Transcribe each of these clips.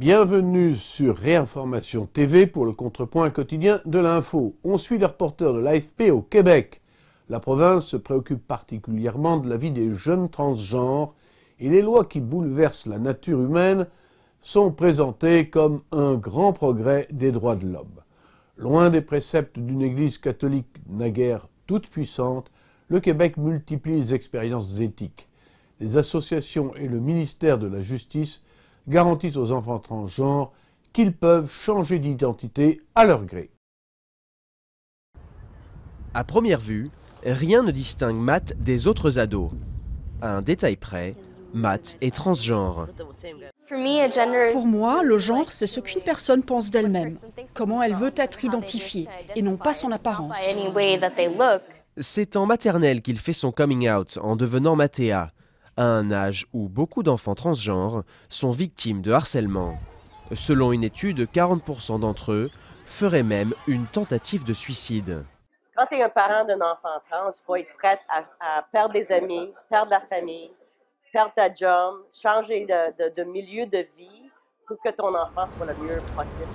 Bienvenue sur Réinformation TV pour le contrepoint quotidien de l'info. On suit les reporters de l'AFP au Québec. La province se préoccupe particulièrement de la vie des jeunes transgenres et les lois qui bouleversent la nature humaine sont présentées comme un grand progrès des droits de l'homme. Loin des préceptes d'une église catholique naguère toute puissante, le Québec multiplie les expériences éthiques. Les associations et le ministère de la Justice garantissent aux enfants transgenres qu'ils peuvent changer d'identité à leur gré. À première vue, rien ne distingue Matt des autres ados. À un détail près, Matt est transgenre. Pour moi, le genre, c'est ce qu'une personne pense d'elle-même, comment elle veut être identifiée, et non pas son apparence. C'est en maternelle qu'il fait son coming out en devenant Mathéa, à un âge où beaucoup d'enfants transgenres sont victimes de harcèlement. Selon une étude, 40% d'entre eux feraient même une tentative de suicide. Quand tu es un parent d'un enfant trans, il faut être prêt à perdre des amis, perdre la famille, perdre ta job, changer de milieu de vie pour que ton enfant soit le mieux possible.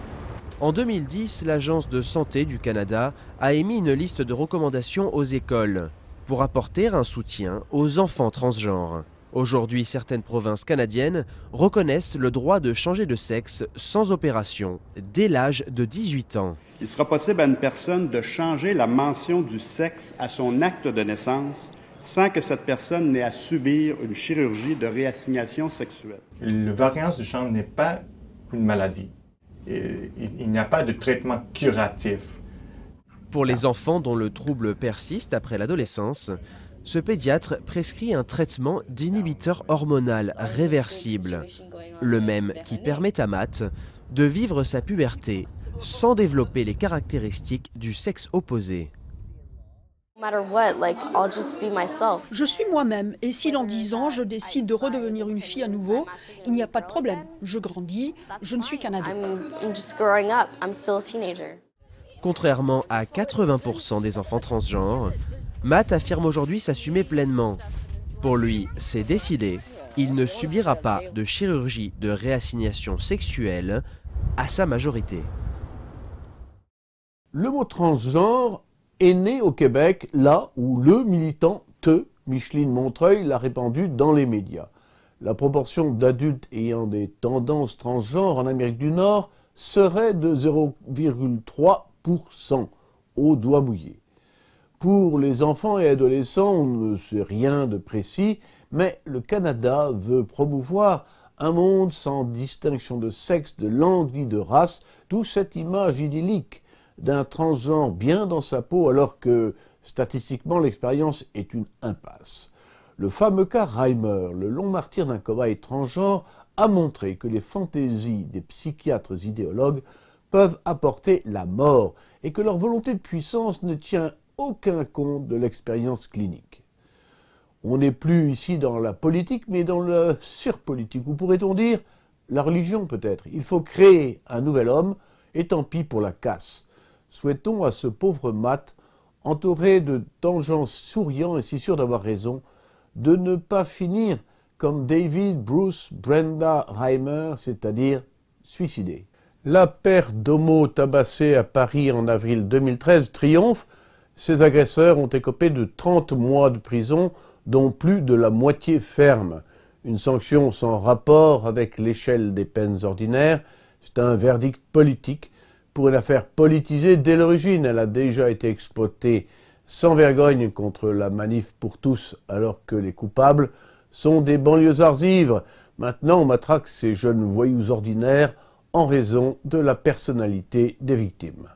En 2010, l'Agence de santé du Canada a émis une liste de recommandations aux écoles pour apporter un soutien aux enfants transgenres. Aujourd'hui, certaines provinces canadiennes reconnaissent le droit de changer de sexe sans opération dès l'âge de 18 ans. Il sera possible à une personne de changer la mention du sexe à son acte de naissance sans que cette personne n'ait à subir une chirurgie de réassignation sexuelle. La variance du genre n'est pas une maladie. Il n'y a pas de traitement curatif. Pour les enfants dont le trouble persiste après l'adolescence, ce pédiatre prescrit un traitement d'inhibiteur hormonal réversible, le même qui permet à Matt de vivre sa puberté sans développer les caractéristiques du sexe opposé. Je suis moi-même, et si dans 10 ans je décide de redevenir une fille à nouveau, il n'y a pas de problème. Je grandis, je ne suis qu'un ado. Contrairement à 80% des enfants transgenres, Matt affirme aujourd'hui s'assumer pleinement. Pour lui, c'est décidé, il ne subira pas de chirurgie de réassignation sexuelle à sa majorité. Le mot transgenre est né au Québec, là où le militant Micheline Montreuil l'a répandu dans les médias. La proportion d'adultes ayant des tendances transgenres en Amérique du Nord serait de 0,3% au doigt mouillé. Pour les enfants et adolescents, on ne sait rien de précis, mais le Canada veut promouvoir un monde sans distinction de sexe, de langue ni de race, d'où cette image idyllique d'un transgenre bien dans sa peau alors que, statistiquement, l'expérience est une impasse. Le fameux cas Reimer, le long martyr d'un cobaye transgenre, a montré que les fantaisies des psychiatres idéologues peuvent apporter la mort et que leur volonté de puissance ne tient aucun compte de l'expérience clinique. On n'est plus ici dans la politique, mais dans la surpolitique, ou pourrait-on dire la religion peut-être. Il faut créer un nouvel homme, et tant pis pour la casse. Souhaitons à ce pauvre Matt, entouré de tangents souriants et si sûr d'avoir raison, de ne pas finir comme David Bruce Brenda Reimer, c'est-à-dire suicidé. La paire d'homos tabassés à Paris en avril 2013 triomphe. Ces agresseurs ont écopé de 30 mois de prison, dont plus de la moitié ferme. Une sanction sans rapport avec l'échelle des peines ordinaires. C'est un verdict politique. Pour une affaire politisée dès l'origine, elle a déjà été exploitée sans vergogne contre la manif pour tous, alors que les coupables sont des banlieusards ivres. Maintenant, on matraque ces jeunes voyous ordinaires en raison de la personnalité des victimes.